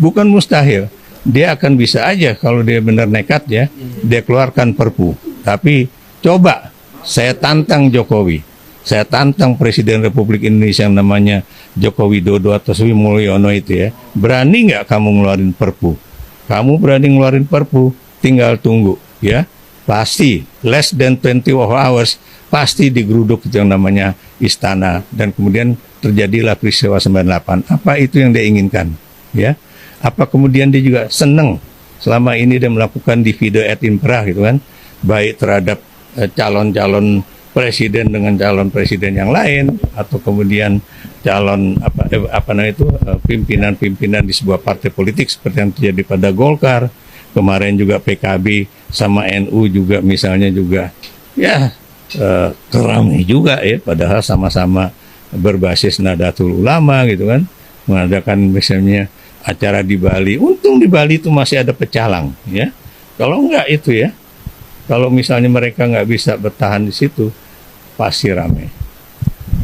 bukan mustahil. Dia akan bisa aja kalau dia benar nekat ya, dia keluarkan Perpu. Tapi coba saya tantang Jokowi, saya tantang Presiden Republik Indonesia yang namanya Joko Widodo atau Sri Mulyono itu ya, berani nggak kamu ngeluarin Perpu? Kamu berani ngeluarin Perpu, tinggal tunggu ya. Pasti less than 24 hours pasti digeruduk yang namanya istana, dan kemudian terjadilah peristiwa 98. Apa itu yang dia inginkan ya? Apa kemudian dia juga senang selama ini dia melakukan divide et impera gitu kan, baik terhadap calon-calon presiden dengan calon presiden yang lain, atau kemudian calon pimpinan-pimpinan di sebuah partai politik seperti yang terjadi pada Golkar kemarin, juga PKB sama NU juga misalnya juga ya keramai juga ya, padahal sama-sama berbasis Nahdlatul Ulama gitu kan, mengadakan misalnya acara di Bali. Untung di Bali itu masih ada pecalang ya. Kalau enggak itu ya, kalau misalnya mereka nggak bisa bertahan di situ, pasti ramai.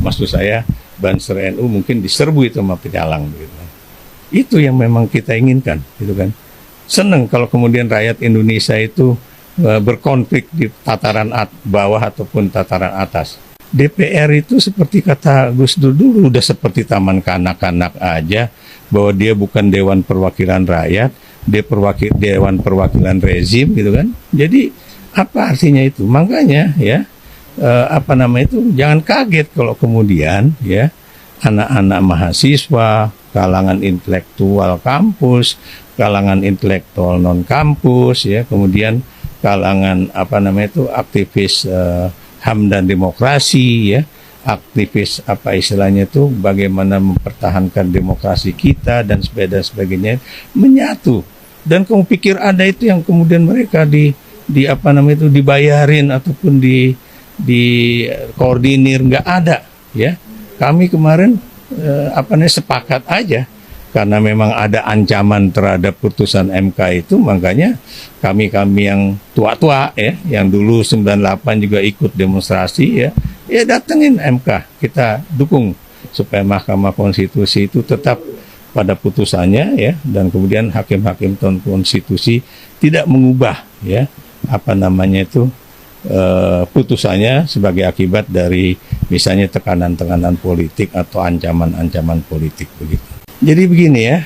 Maksud saya Banser NU mungkin diserbu itu sama pecalang gitu. Itu yang memang kita inginkan gitu kan. Senang kalau kemudian rakyat Indonesia itu berkonflik di tataran bawah ataupun tataran atas. DPR itu seperti kata Gus Dur dulu, udah seperti taman kanak-kanak aja, bahwa dia bukan Dewan Perwakilan Rakyat, dia Dewan Perwakilan Rezim gitu kan. Jadi apa artinya itu? Makanya ya jangan kaget kalau kemudian ya anak-anak mahasiswa, kalangan intelektual kampus, kalangan intelektual non kampus ya, kemudian kalangan aktivis HAM dan demokrasi ya, aktivis istilahnya itu bagaimana mempertahankan demokrasi kita dan sebagainya menyatu. Dan kamu pikir ada itu yang kemudian mereka dibayarin ataupun di koordinir? Nggak ada ya. Kami kemarin sepakat aja karena memang ada ancaman terhadap putusan MK itu, makanya kami yang tua-tua ya, yang dulu 98 juga ikut demonstrasi ya datengin MK, kita dukung supaya Mahkamah Konstitusi itu tetap pada putusannya ya, dan kemudian hakim-hakim konstitusi tidak mengubah ya putusannya sebagai akibat dari misalnya tekanan-tekanan politik atau ancaman-ancaman politik begitu. Jadi begini ya,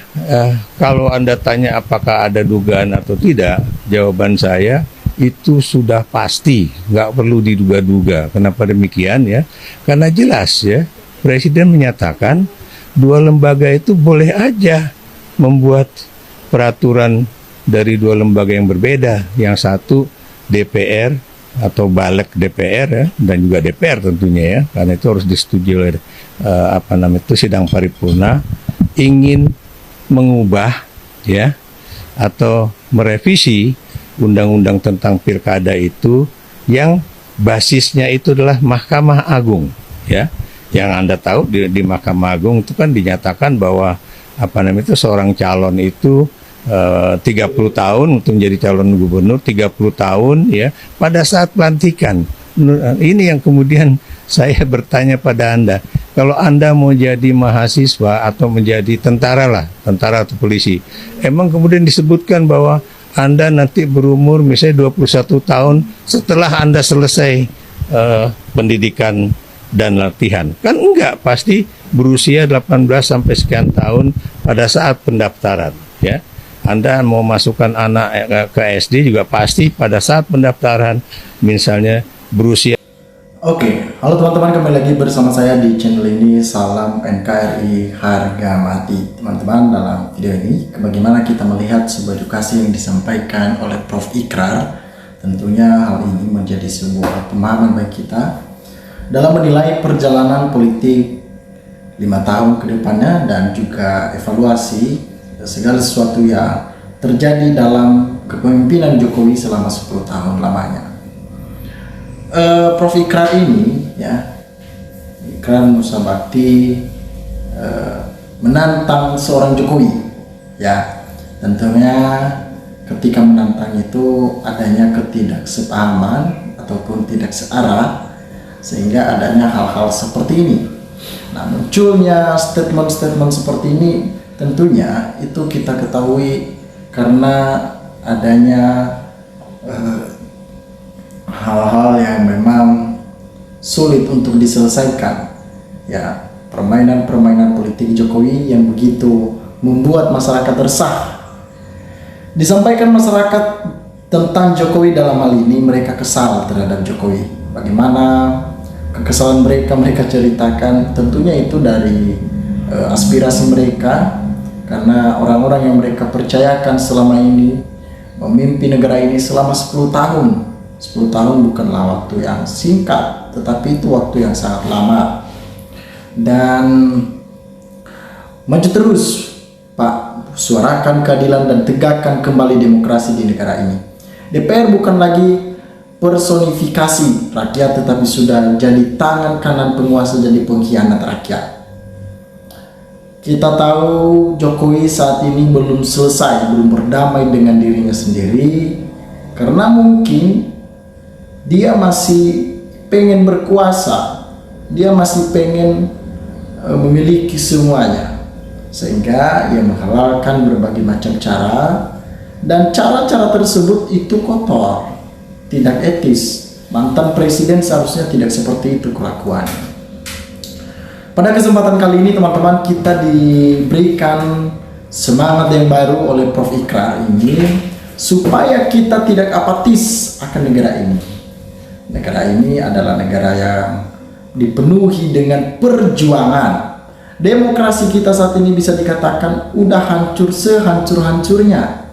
kalau Anda tanya apakah ada dugaan atau tidak, jawaban saya itu sudah pasti, nggak perlu diduga-duga. Kenapa demikian ya? Karena jelas ya, Presiden menyatakan dua lembaga itu boleh aja membuat peraturan dari dua lembaga yang berbeda. Yang satu DPR atau balik DPR ya, dan juga DPR tentunya ya, karena itu harus disetujui oleh sidang paripurna, ingin mengubah ya atau merevisi undang-undang tentang pilkada itu yang basisnya itu adalah Mahkamah Agung ya. Yang Anda tahu di Mahkamah Agung itu kan dinyatakan bahwa seorang calon itu 30 tahun untuk menjadi calon gubernur, 30 tahun ya pada saat pelantikan. Ini yang kemudian saya bertanya pada Anda, kalau Anda mau jadi mahasiswa atau menjadi tentara atau polisi, emang kemudian disebutkan bahwa Anda nanti berumur misalnya 21 tahun setelah Anda selesai pendidikan dan latihan? Kan enggak, pasti berusia 18 sampai sekian tahun pada saat pendaftaran ya. Anda mau masukkan anak ke SD juga pasti pada saat pendaftaran misalnya berusia. Oke, halo teman-teman, kembali lagi bersama saya di channel ini. Salam NKRI harga mati. Teman-teman, dalam video ini bagaimana kita melihat sebuah edukasi yang disampaikan oleh Prof. Ikrar. Tentunya hal ini menjadi sebuah pemahaman bagi kita dalam menilai perjalanan politik 5 tahun ke depannya, dan juga evaluasi segala sesuatu yang terjadi dalam kepemimpinan Jokowi selama 10 tahun lamanya. Prof. Ikrar ini ya, Ikrar Nusa Bakti menantang seorang Jokowi ya. Tentunya ketika menantang itu adanya ketidaksepahaman ataupun tidak searah, sehingga adanya hal-hal seperti ini. Nah, munculnya statement-statement seperti ini Tentunya itu kita ketahui karena adanya hal-hal yang memang sulit untuk diselesaikan, ya, permainan-permainan politik Jokowi yang begitu membuat masyarakat resah. Disampaikan masyarakat tentang Jokowi dalam hal ini, mereka kesal terhadap Jokowi. Bagaimana kekesalan mereka, mereka ceritakan tentunya itu dari aspirasi mereka, karena orang-orang yang mereka percayakan selama ini memimpin negara ini selama 10 tahun. 10 tahun bukanlah waktu yang singkat, tetapi itu waktu yang sangat lama. Dan maju terus Pak, suarakan keadilan dan tegakkan kembali demokrasi di negara ini. DPR bukan lagi personifikasi rakyat, tetapi sudah jadi tangan kanan penguasa, jadi pengkhianat rakyat. Kita tahu Jokowi saat ini belum selesai, belum berdamai dengan dirinya sendiri, karena mungkin dia masih pengen berkuasa, dia masih pengen memiliki semuanya, sehingga ia menghalalkan berbagai macam cara, dan cara-cara tersebut itu kotor, tidak etis. Mantan presiden seharusnya tidak seperti itu kelakuannya. Pada kesempatan kali ini teman-teman, kita diberikan semangat yang baru oleh Prof. Ikrar ini supaya kita tidak apatis akan negara ini. Negara ini adalah negara yang dipenuhi dengan perjuangan. Demokrasi kita saat ini bisa dikatakan udah hancur sehancur-hancurnya.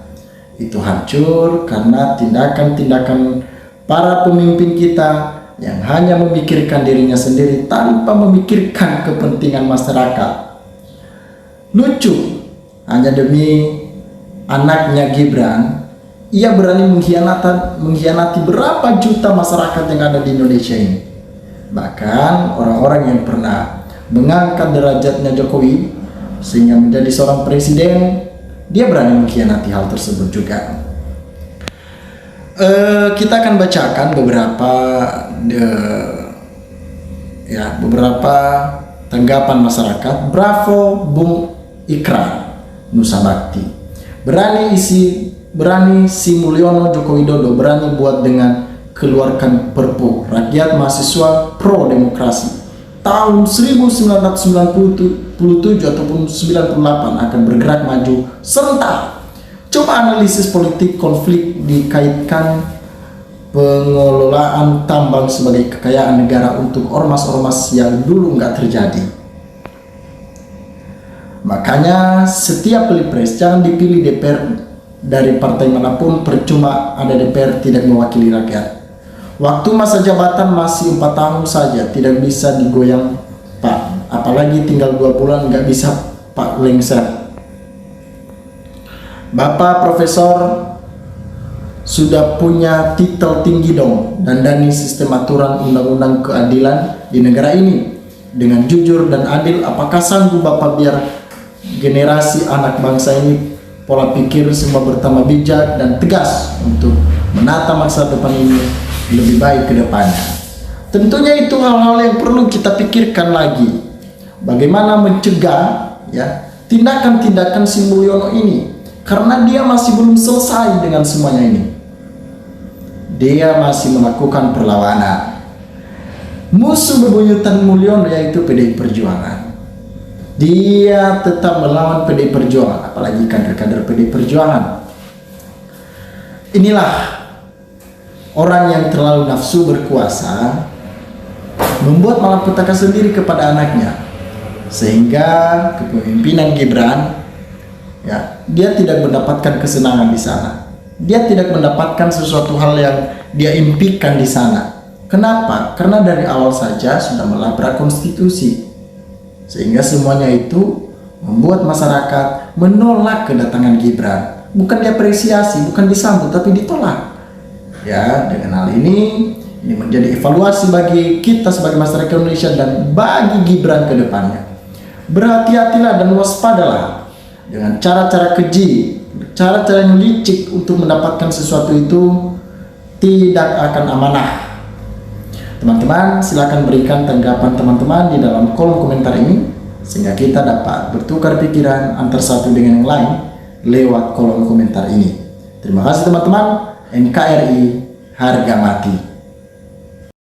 Itu hancur karena tindakan-tindakan para pemimpin kita yang hanya memikirkan dirinya sendiri tanpa memikirkan kepentingan masyarakat. Lucu, hanya demi anaknya Gibran, ia berani mengkhianati berapa juta masyarakat yang ada di Indonesia ini. Bahkan orang-orang yang pernah mengangkat derajatnya Jokowi sehingga menjadi seorang presiden, dia berani mengkhianati hal tersebut juga. Kita akan bacakan beberapa tanggapan masyarakat. Bravo Bung Ikrar Nusa Bakti. Berani si Mulyono Joko Widodo berani buat dengan keluarkan Perpu rakyat mahasiswa pro demokrasi tahun 1997 ataupun 98 akan bergerak maju serentak. Coba analisis politik konflik dikaitkan pengelolaan tambang sebagai kekayaan negara untuk ormas-ormas yang dulu nggak terjadi. Makanya setiap pilpres jangan dipilih DPR dari partai manapun, percuma ada DPR tidak mewakili rakyat. Waktu masa jabatan masih 4 tahun saja, tidak bisa digoyang Pak. Apalagi tinggal 2 bulan nggak bisa Pak lengser. Bapak Profesor sudah punya titel tinggi dong, dandani sistem aturan undang-undang keadilan di negara ini dengan jujur dan adil. Apakah sanggup Bapak biar generasi anak bangsa ini pola pikir semua bertambah bijak dan tegas untuk menata masa depan ini lebih baik ke depannya? Tentunya itu hal-hal yang perlu kita pikirkan lagi. Bagaimana mencegah tindakan-tindakan si Mulyono ini, karena dia masih belum selesai dengan semuanya ini. Dia masih melakukan perlawanan. Musuh bebuyutan Mulyono yaitu PDI Perjuangan. Dia tetap melawan PDI Perjuangan, apalagi kader-kader PDI Perjuangan. Inilah orang yang terlalu nafsu berkuasa, membuat malapetaka sendiri kepada anaknya, sehingga kepemimpinan Gibran, dia tidak mendapatkan kesenangan di sana. Dia tidak mendapatkan sesuatu hal yang dia impikan di sana. Kenapa? Karena dari awal saja sudah melabrak konstitusi, sehingga semuanya itu membuat masyarakat menolak kedatangan Gibran. Bukan diapresiasi, bukan disambut, tapi ditolak. Dengan hal ini menjadi evaluasi bagi kita sebagai masyarakat Indonesia dan bagi Gibran ke depannya. Berhati-hatilah dan waspadalah dengan cara-cara keji, cara-cara yang licik untuk mendapatkan sesuatu itu tidak akan amanah. Teman-teman, silakan berikan tanggapan teman-teman di dalam kolom komentar ini. sehingga kita dapat bertukar pikiran antar satu dengan yang lain lewat kolom komentar ini. Terima kasih teman-teman. NKRI harga mati.